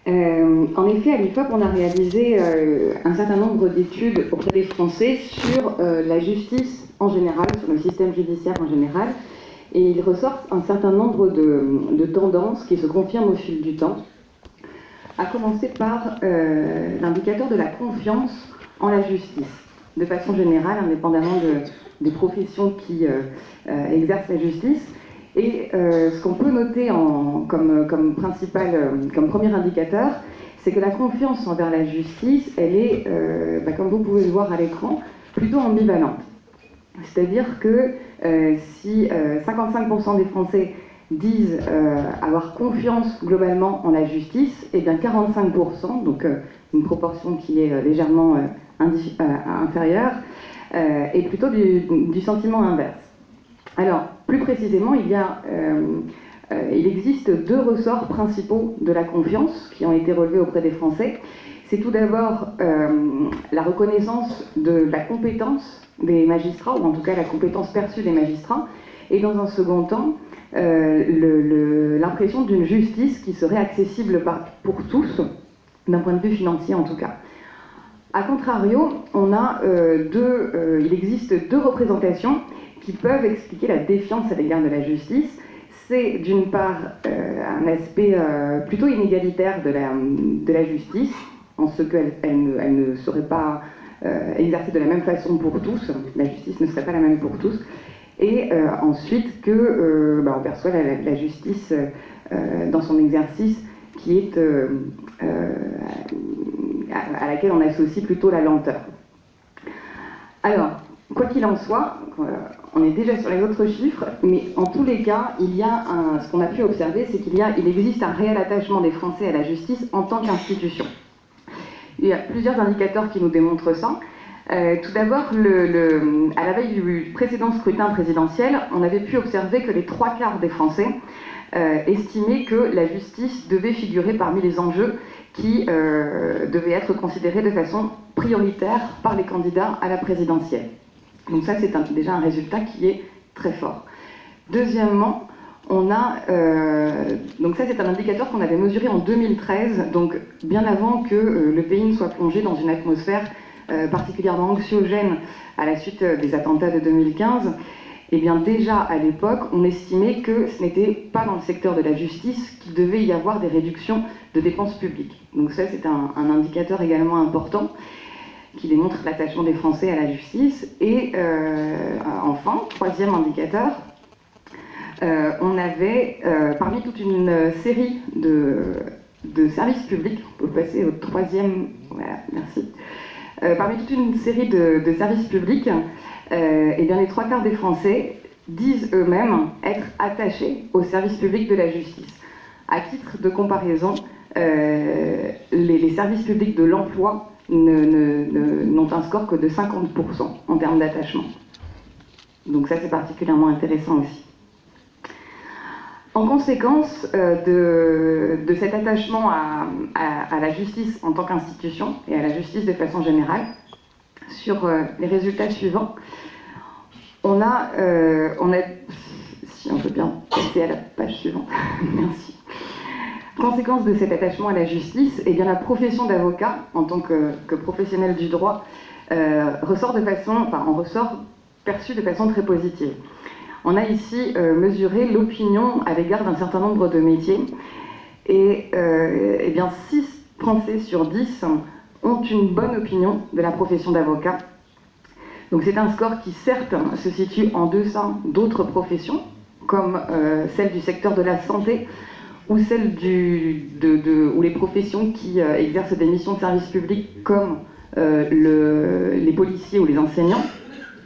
En effet, à l'IFOP, on a réalisé un certain nombre d'études auprès des Français sur la justice en général, sur le système judiciaire en général, et il ressort un certain nombre de tendances qui se confirment au fil du temps, à commencer par l'indicateur de la confiance en la justice, de façon générale, indépendamment des professions qui exercent la justice. Et ce qu'on peut noter comme premier indicateur, c'est que la confiance envers la justice, elle est, comme vous pouvez le voir à l'écran, plutôt ambivalente. C'est-à-dire que si 55% des Français disent avoir confiance globalement en la justice, et bien 45%, donc une proportion qui est légèrement inférieure, est plutôt du sentiment inverse. Alors, plus précisément, il existe deux ressorts principaux de la confiance qui ont été relevés auprès des Français. C'est tout d'abord la reconnaissance de la compétence des magistrats, ou en tout cas la compétence perçue des magistrats, et dans un second temps, l'impression d'une justice qui serait accessible pour tous, d'un point de vue financier en tout cas. A contrario, il existe deux représentations qui peuvent expliquer la défiance à l'égard de la justice. C'est d'une part un aspect plutôt inégalitaire de la justice, en ce qu'elle ne serait pas exercée de la même façon pour tous, la justice ne serait pas la même pour tous, et ensuite on perçoit la justice dans son exercice qui est à laquelle on associe plutôt la lenteur. Alors, quoi qu'il en soit, on est déjà sur les autres chiffres, mais en tous les cas, ce qu'on a pu observer, c'est qu'il existe un réel attachement des Français à la justice en tant qu'institution. Il y a plusieurs indicateurs qui nous démontrent ça. Tout d'abord, à la veille du précédent scrutin présidentiel, on avait pu observer que les 3/4 des Français estimaient que la justice devait figurer parmi les enjeux qui devaient être considérés de façon prioritaire par les candidats à la présidentielle. Donc ça, c'est déjà un résultat qui est très fort. Deuxièmement, donc ça, c'est un indicateur qu'on avait mesuré en 2013, donc bien avant que le pays ne soit plongé dans une atmosphère particulièrement anxiogène à la suite des attentats de 2015. Eh bien déjà à l'époque, on estimait que ce n'était pas dans le secteur de la justice qu'il devait y avoir des réductions de dépenses publiques. Donc ça, c'est un indicateur également important qui démontre l'attachement des Français à la justice. Et enfin, troisième indicateur, on avait, parmi toute une série de services publics, on peut passer au troisième, voilà, merci. Parmi toute une série de services publics, eh bien les 3/4 des Français disent eux-mêmes être attachés au service public de la justice. À titre de comparaison, les services publics de l'emploi n'ont un score que de 50% en termes d'attachement. Donc ça, c'est particulièrement intéressant aussi. En conséquence de cet attachement à la justice en tant qu'institution et à la justice de façon générale, sur les résultats suivants, on a, si on peut bien passer à la page suivante, merci. Conséquence de cet attachement à la justice, eh bien la profession d'avocat, en tant que professionnel du droit, ressort perçue de façon très positive. On a ici mesuré l'opinion à l'égard d'un certain nombre de métiers, et eh bien 6 Français sur 10 ont une bonne opinion de la profession d'avocat. Donc c'est un score qui certes se situe en deçà d'autres professions, comme celle du secteur de la santé, ou celle ou les professions qui exercent des missions de service public, comme les policiers ou les enseignants.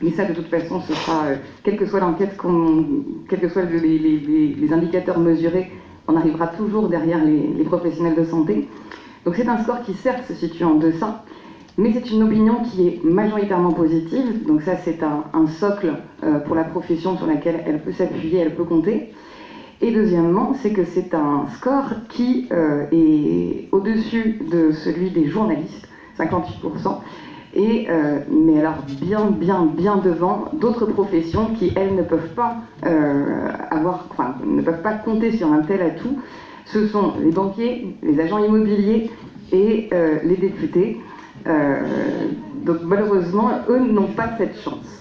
Mais ça, de toute façon, ce sera, quelle que soit l'enquête, quels que soient les indicateurs mesurés, on arrivera toujours derrière les professionnels de santé. Donc c'est un score qui certes se situe en deçà, mais c'est une opinion qui est majoritairement positive. Donc ça, c'est un socle pour la profession sur laquelle elle peut s'appuyer, elle peut compter. Et deuxièmement, c'est que c'est un score qui est au-dessus de celui des journalistes, 58%, mais alors bien devant d'autres professions qui, elles, ne peuvent pas ne peuvent pas compter sur un tel atout, ce sont les banquiers, les agents immobiliers et les députés. Donc malheureusement, eux n'ont pas cette chance.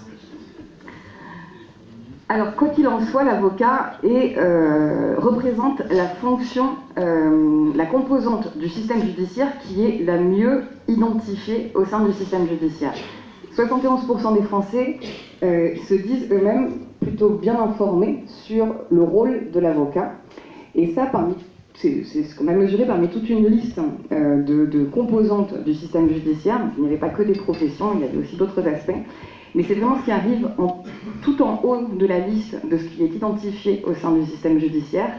Alors, quoi qu'il en soit, l'avocat représente la fonction, la composante du système judiciaire qui est la mieux identifiée au sein du système judiciaire. 71% des Français se disent eux-mêmes plutôt bien informés sur le rôle de l'avocat. Et ça, c'est ce qu'on a mesuré parmi toute une liste de composantes du système judiciaire. Donc, il n'y avait pas que des professions, il y avait aussi d'autres aspects. Mais c'est vraiment ce qui arrive tout en haut de la liste de ce qui est identifié au sein du système judiciaire.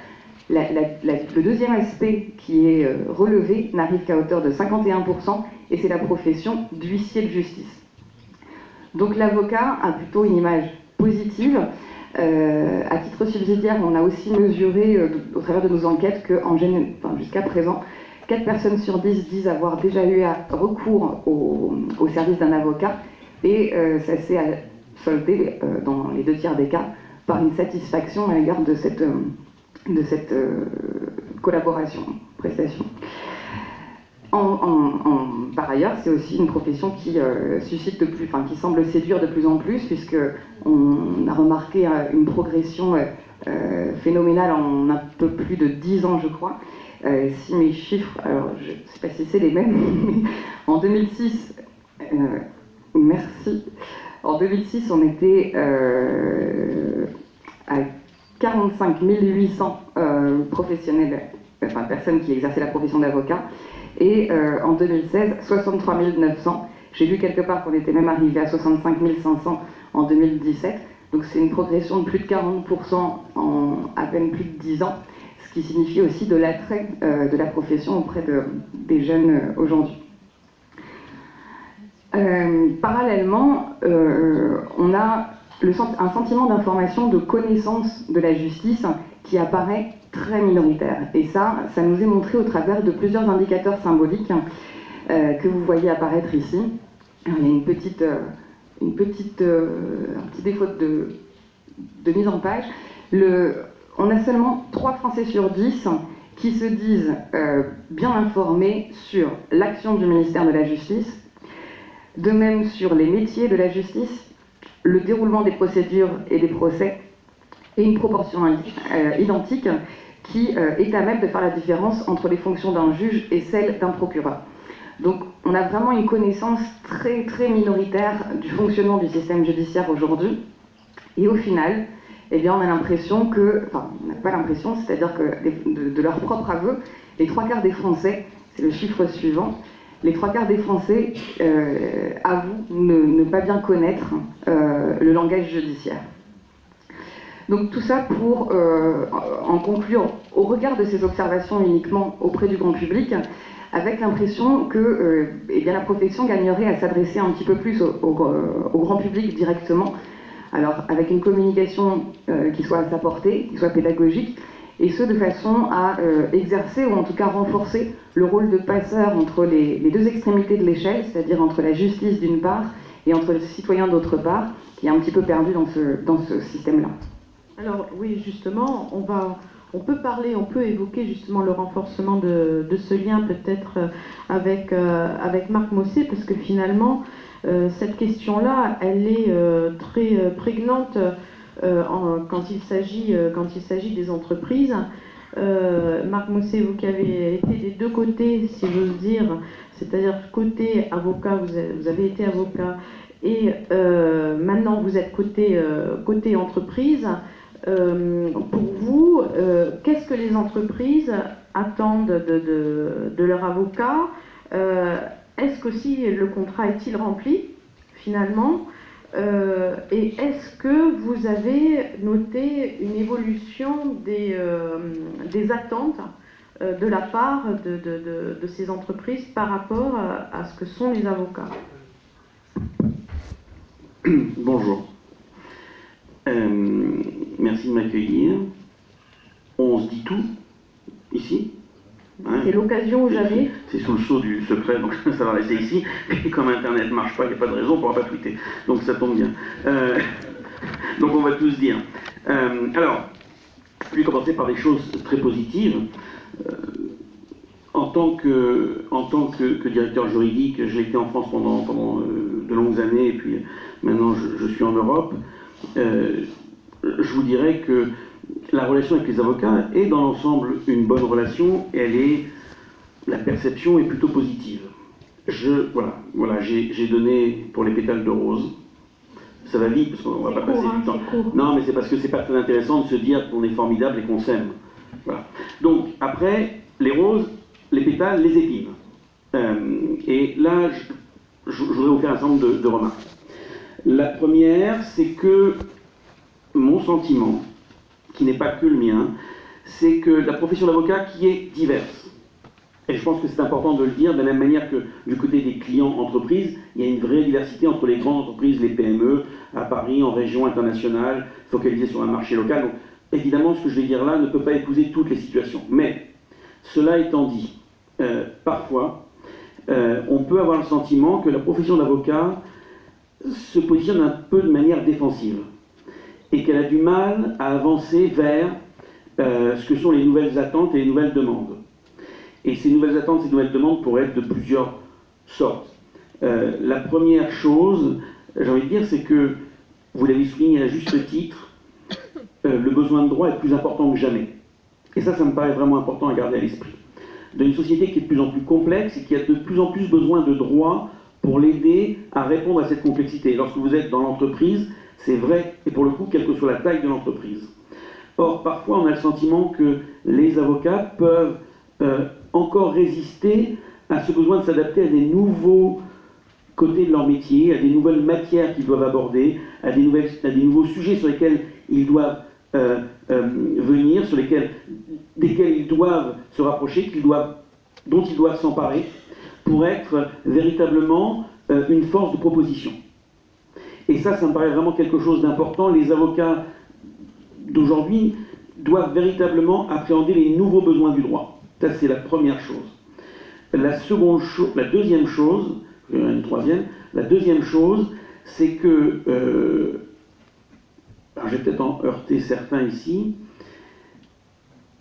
Le deuxième aspect qui est relevé n'arrive qu'à hauteur de 51%, et c'est la profession d'huissier de justice. Donc l'avocat a plutôt une image positive. À titre subsidiaire, on a aussi mesuré au travers de nos enquêtes que jusqu'à présent, 4 personnes sur 10 disent avoir déjà eu recours au service d'un avocat. Et ça s'est soldé, dans les 2 tiers des cas, par une satisfaction à l'égard de cette collaboration, prestation. Par ailleurs, c'est aussi une profession qui qui semble séduire de plus en plus, puisqu'on a remarqué une progression phénoménale en un peu plus de 10 ans, je crois. Si mes chiffres, alors je ne sais pas si c'est les mêmes, mais en 2006, merci. En 2006, on était à 45 800 professionnels, personnes qui exerçaient la profession d'avocat. Et en 2016, 63 900. J'ai lu quelque part qu'on était même arrivé à 65 500 en 2017. Donc c'est une progression de plus de 40% en à peine plus de 10 ans, ce qui signifie aussi de l'attrait de la profession auprès des jeunes aujourd'hui. Parallèlement, on a un sentiment d'information, de connaissance de la justice qui apparaît très minoritaire. Et ça nous est montré au travers de plusieurs indicateurs symboliques que vous voyez apparaître ici. Alors, il y a un petit défaut de mise en page. On a seulement 3 Français sur 10 qui se disent bien informés sur l'action du ministère de la Justice, de même sur les métiers de la justice, le déroulement des procédures et des procès, et une proportion identique qui est à même de faire la différence entre les fonctions d'un juge et celles d'un procureur. Donc on a vraiment une connaissance très très minoritaire du fonctionnement du système judiciaire aujourd'hui, et au final, eh bien, on a l'impression que, enfin on n'a pas l'impression, c'est-à-dire que de leur propre aveu, les 3/4 des Français, c'est le chiffre suivant, les 3/4 des Français avouent ne pas bien connaître le langage judiciaire. Donc tout ça pour en conclure, au regard de ces observations uniquement auprès du grand public, avec l'impression que la profession gagnerait à s'adresser un petit peu plus au grand public directement, alors avec une communication qui soit à sa portée, qui soit pédagogique, et ce de façon à exercer ou en tout cas renforcer le rôle de passeur entre les 2 extrémités de l'échelle, c'est-à-dire entre la justice d'une part et entre le citoyen d'autre part, qui est un petit peu perdu dans ce système-là. Alors oui, justement, on peut évoquer justement le renforcement de ce lien peut-être avec Marc Mossé, parce que finalement, cette question-là, elle est très prégnante quand il s'agit des entreprises. Marc Mossé, vous qui avez été des 2 côtés, si j'ose dire, c'est-à-dire côté avocat, vous avez été avocat, et maintenant vous êtes côté entreprise. Pour vous, qu'est-ce que les entreprises attendent de leur avocat? Est-ce qu'aussi le contrat est-il rempli finalement? Et est-ce que vous avez noté une évolution des attentes de la part de ces entreprises par rapport à ce que sont les avocats? Bonjour. Merci de m'accueillir. On se dit tout, ici. Hein, c'est l'occasion où j'avais. C'est sous le sceau du secret, donc ça va rester ici. Et comme Internet ne marche pas, il n'y a pas de raison, on ne pourra pas tweeter. Donc ça tombe bien. Donc on va tous dire. Alors, je vais commencer par des choses très positives. En tant que directeur juridique, j'ai été en France pendant de longues années, et puis maintenant je suis en Europe. Je vous dirais que la relation avec les avocats est dans l'ensemble une bonne relation, et la perception est plutôt positive. Voilà, j'ai donné pour les pétales de rose. Ça va vite parce qu'on va pas passer du temps. Non, mais c'est parce que c'est pas très intéressant de se dire qu'on est formidable et qu'on s'aime. Voilà. Donc après, les roses, les pétales, les épines. Et là, je voudrais vous faire un certain nombre de remarques. La première, c'est que mon sentiment, qui n'est pas que le mien, c'est que la profession d'avocat qui est diverse. Et je pense que c'est important de le dire, de la même manière que du côté des clients entreprises, il y a une vraie diversité entre les grandes entreprises, les PME, à Paris, en région internationale, focalisées sur un marché local. Donc, évidemment, ce que je vais dire là ne peut pas épouser toutes les situations. Mais, cela étant dit, parfois, on peut avoir le sentiment que la profession d'avocat se positionne un peu de manière défensive et qu'elle a du mal à avancer vers ce que sont les nouvelles attentes et les nouvelles demandes. Et ces nouvelles attentes, ces nouvelles demandes pourraient être de plusieurs sortes. La première chose, j'ai envie de dire, c'est que, vous l'avez souligné à juste titre, le besoin de droit est plus important que jamais. Et ça me paraît vraiment important à garder à l'esprit. Dans une société qui est de plus en plus complexe et qui a de plus en plus besoin de droit pour l'aider à répondre à cette complexité. Lorsque vous êtes dans l'entreprise, c'est vrai, et pour le coup, quelle que soit la taille de l'entreprise. Or, parfois, on a le sentiment que les avocats peuvent encore résister à ce besoin de s'adapter à des nouveaux côtés de leur métier, à des nouvelles matières qu'ils doivent aborder, à des nouveaux sujets sur lesquels ils doivent venir, desquels ils doivent se rapprocher, dont ils doivent s'emparer, pour être véritablement une force de proposition. Et ça me paraît vraiment quelque chose d'important. Les avocats d'aujourd'hui doivent véritablement appréhender les nouveaux besoins du droit. Ça, c'est la première chose. La deuxième chose, une troisième, la deuxième chose, c'est que, alors je vais peut-être en heurter certains ici,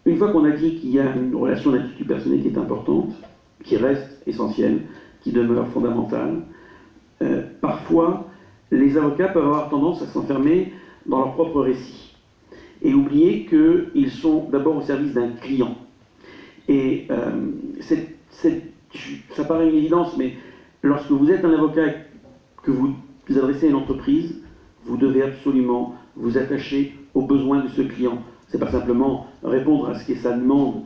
une fois qu'on a dit qu'il y a une relation d'attitude personnelle qui est importante, qui reste essentielle, qui demeure fondamentale, parfois, les avocats peuvent avoir tendance à s'enfermer dans leur propre récit et oublier qu'ils sont d'abord au service d'un client. Et ça paraît une évidence, mais lorsque vous êtes un avocat et que vous vous adressez à une entreprise, vous devez absolument vous attacher aux besoins de ce client. C'est pas simplement répondre à ce qu'est sa demande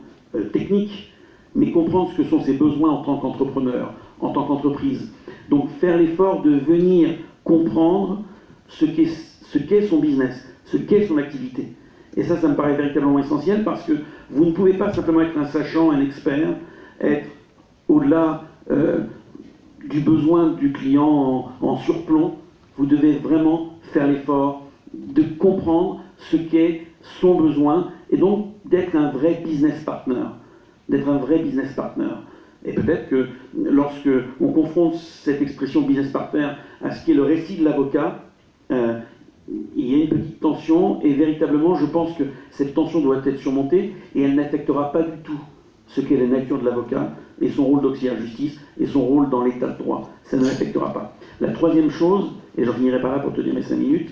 technique, mais comprendre ce que sont ses besoins en tant qu'entrepreneur, en tant qu'entreprise. Donc faire l'effort de venir comprendre ce qu'est son business, ce qu'est son activité. Et ça me paraît véritablement essentiel parce que vous ne pouvez pas simplement être un sachant, un expert, être au-delà du besoin du client en surplomb. Vous devez vraiment faire l'effort de comprendre ce qu'est son besoin et donc d'être un vrai business partner. D'être un vrai business partner. Et peut-être que lorsque on confronte cette expression business partner à ce qui est le récit de l'avocat, il y a une petite tension et véritablement je pense que cette tension doit être surmontée et elle n'affectera pas du tout ce qu'est la nature de l'avocat et son rôle d'auxiliaire de justice et son rôle dans l'état de droit. Ça ne l'affectera pas. La troisième chose, et j'en finirai par là pour tenir mes 5 minutes,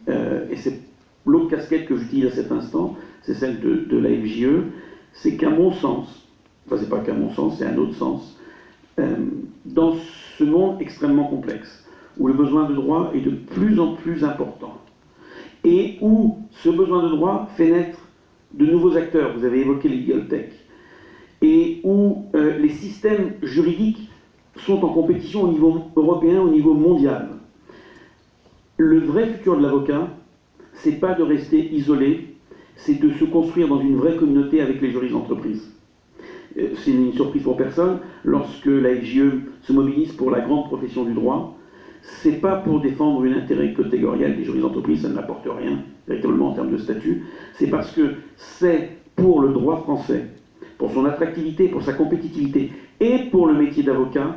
et c'est l'autre casquette que j'utilise à cet instant, c'est celle de la FJE, c'est qu'à mon sens, enfin c'est pas qu'à mon sens, c'est à notre sens, dans ce monde extrêmement complexe, où le besoin de droit est de plus en plus important, et où ce besoin de droit fait naître de nouveaux acteurs, vous avez évoqué les legal tech, et où les systèmes juridiques sont en compétition au niveau européen, au niveau mondial. Le vrai futur de l'avocat, c'est pas de rester isolé, c'est de se construire dans une vraie communauté avec les juristes d'entreprise. C'est une surprise pour personne, lorsque la FJE se mobilise pour la grande profession du droit, c'est pas pour défendre un intérêt catégoriel des juristes d'entreprise, ça ne n'apporte rien, véritablement en termes de statut, c'est parce que c'est pour le droit français, pour son attractivité, pour sa compétitivité, et pour le métier d'avocat,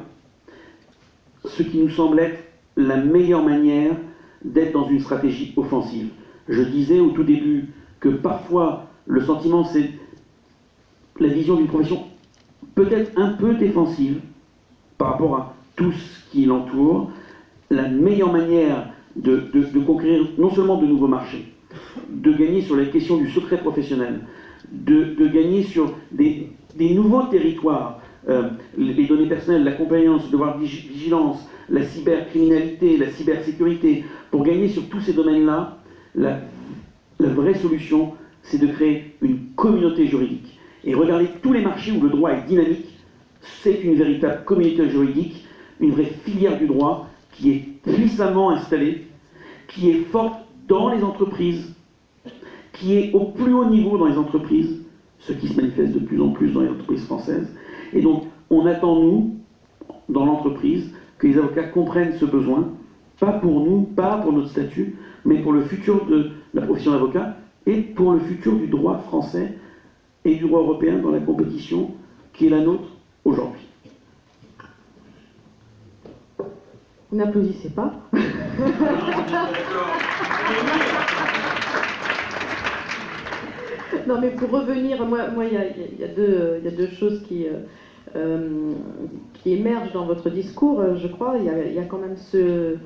ce qui nous semble être la meilleure manière d'être dans une stratégie offensive. Je disais au tout début que parfois, le sentiment, c'est la vision d'une profession peut-être un peu défensive par rapport à tout ce qui l'entoure. La meilleure manière de conquérir non seulement de nouveaux marchés, de gagner sur la question du secret professionnel, de gagner sur des nouveaux territoires, les données personnelles, la compliance, le devoir de vigilance, la cybercriminalité, la cybersécurité. Pour gagner sur tous ces domaines-là, la vraie solution, c'est de créer une communauté juridique. Et regardez tous les marchés où le droit est dynamique, c'est une véritable communauté juridique, une vraie filière du droit qui est puissamment installée, qui est forte dans les entreprises, qui est au plus haut niveau dans les entreprises, ce qui se manifeste de plus en plus dans les entreprises françaises. Et donc, on attend, nous, dans l'entreprise, que les avocats comprennent ce besoin, pas pour nous, pas pour notre statut, mais pour le futur de la profession d'avocat et pour le futur du droit français et du droit européen dans la compétition qui est la nôtre aujourd'hui. Vous n'applaudissez pas. Non, mais pour revenir, moi, il y a deux choses qui émergent dans votre discours, je crois. Il y a quand même ce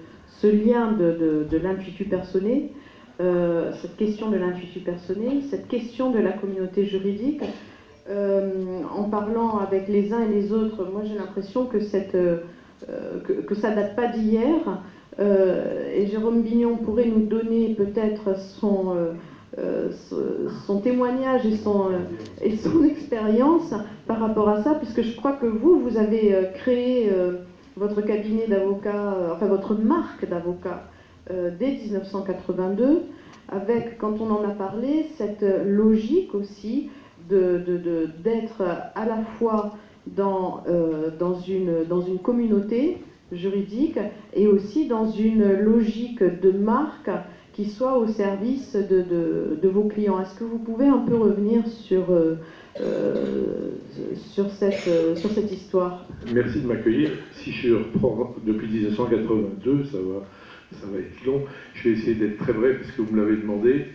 lien de l'intuitu personné, cette question de l'intuitu personné, cette question de la communauté juridique. En parlant avec les uns et les autres, moi j'ai l'impression que ça date pas d'hier. Et Jérôme Bignon pourrait nous donner peut-être son témoignage et son expérience par rapport à ça, puisque je crois que vous avez créé votre cabinet d'avocat, enfin votre marque d'avocat dès 1982, avec, quand on en a parlé, cette logique aussi d'être à la fois dans une communauté juridique et aussi dans une logique de marque qui soit au service de vos clients. Est-ce que vous pouvez un peu revenir sur cette histoire? Merci de m'accueillir. Si je reprends depuis 1982, ça va être long. Je vais essayer d'être très bref parce que vous me l'avez demandé.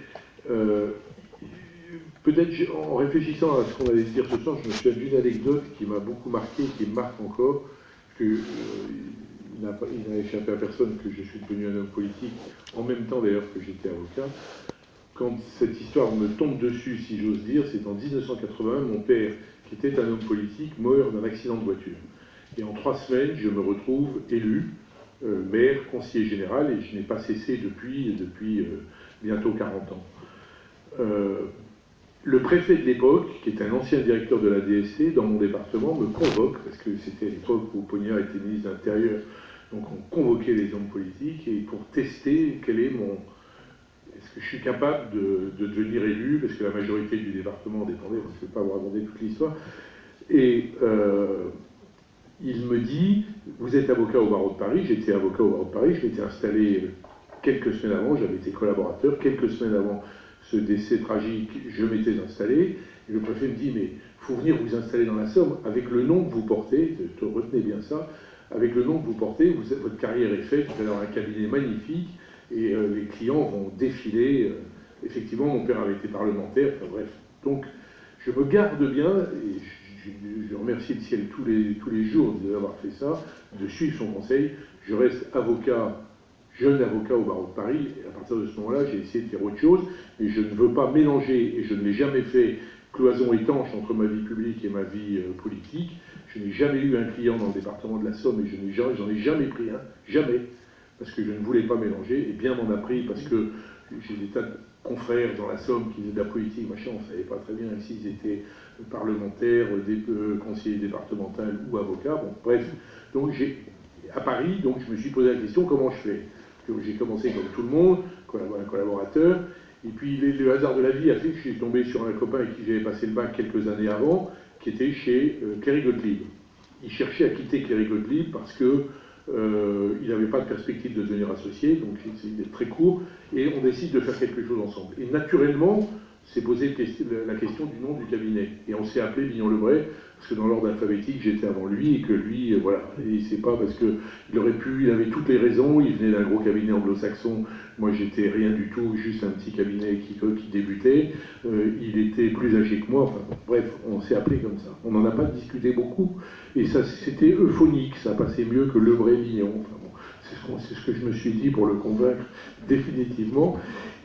Peut-être en réfléchissant à ce qu'on allait se dire ce soir, je me souviens d'une anecdote qui m'a beaucoup marqué, qui me marque encore, parce que il n'a échappé à personne que je suis devenu un homme politique, en même temps d'ailleurs que j'étais avocat. Quand cette histoire me tombe dessus, si j'ose dire, c'est en 1981, mon père, qui était un homme politique, meurt d'un accident de voiture. Et en 3 semaines, je me retrouve élu, maire, conseiller général, et je n'ai pas cessé depuis bientôt 40 ans. Le préfet de l'époque, qui est un ancien directeur de la DSC dans mon département, me convoque, parce que c'était à l'époque où Pognard était ministre de l'Intérieur, donc on convoquait les hommes politiques, et pour tester est-ce que je suis capable de devenir élu, parce que la majorité du département dépendait, je ne vais pas vous raconter toute l'histoire, et il me dit, vous êtes avocat au barreau de Paris, j'étais avocat au barreau de Paris, je m'étais installé quelques semaines avant, j'avais été collaborateur, quelques semaines avant ce décès tragique, je m'étais installé, et le préfet me dit, mais il faut venir vous installer dans la Somme, avec le nom que vous portez, retenez bien ça, avec le nom que vous portez, votre carrière est faite, vous allez avoir un cabinet magnifique, et les clients vont défiler. Effectivement, mon père avait été parlementaire, enfin bref. Donc, je me garde bien, et je remercie le ciel tous les jours d'avoir fait ça, de suivre son conseil. Je reste avocat, jeune avocat au barreau de Paris, et à partir de ce moment-là, j'ai essayé de faire autre chose, mais je ne veux pas mélanger, et je ne l'ai jamais fait, cloison étanche entre ma vie publique et ma vie politique. Je n'ai jamais eu un client dans le département de la Somme, et j'en ai jamais pris un, jamais, parce que je ne voulais pas mélanger, et bien m'en a pris, parce que j'ai des tas de confrères dans la Somme qui faisaient de la politique, machin, on ne savait pas très bien s'ils étaient parlementaires, conseillers départementaux ou avocats, bon, bref. Donc à Paris, donc je me suis posé la question, comment je fais? J'ai commencé comme tout le monde, un collaborateur, et puis le hasard de la vie a fait que je suis tombé sur un copain avec qui j'avais passé le bac quelques années avant, qui était chez Cléry Gottlieb. Il cherchait à quitter Cléry Gottlieb parce que il n'avait pas de perspective de devenir associé, donc c'est très court, et on décide de faire quelque chose ensemble. Et naturellement, s'est posé la question du nom du cabinet. Et on s'est appelé Bignon-Lebray, parce que dans l'ordre alphabétique, j'étais avant lui, et que lui, voilà. Et c'est pas parce qu'il avait toutes les raisons, il venait d'un gros cabinet anglo-saxon, moi j'étais rien du tout, juste un petit cabinet qui débutait, il était plus âgé que moi, enfin bon, bref, on s'est appelé comme ça. On n'en a pas discuté beaucoup, et ça c'était euphonique, ça passait mieux que Lebray-Bignon, enfin bon, c'est ce que je me suis dit pour le convaincre définitivement.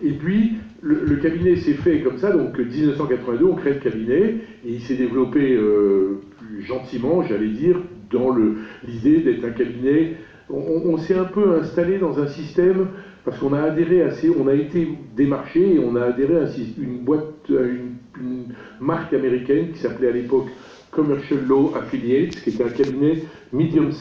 Et puis, le cabinet s'est fait comme ça, donc 1982, on crée le cabinet, et il s'est développé plus gentiment, j'allais dire, dans l'idée d'être un cabinet. On s'est un peu installé dans un système, parce qu'on a adhéré on a été démarché, et on a adhéré à une marque américaine qui s'appelait à l'époque Commercial Law Affiliates, qui était un cabinet medium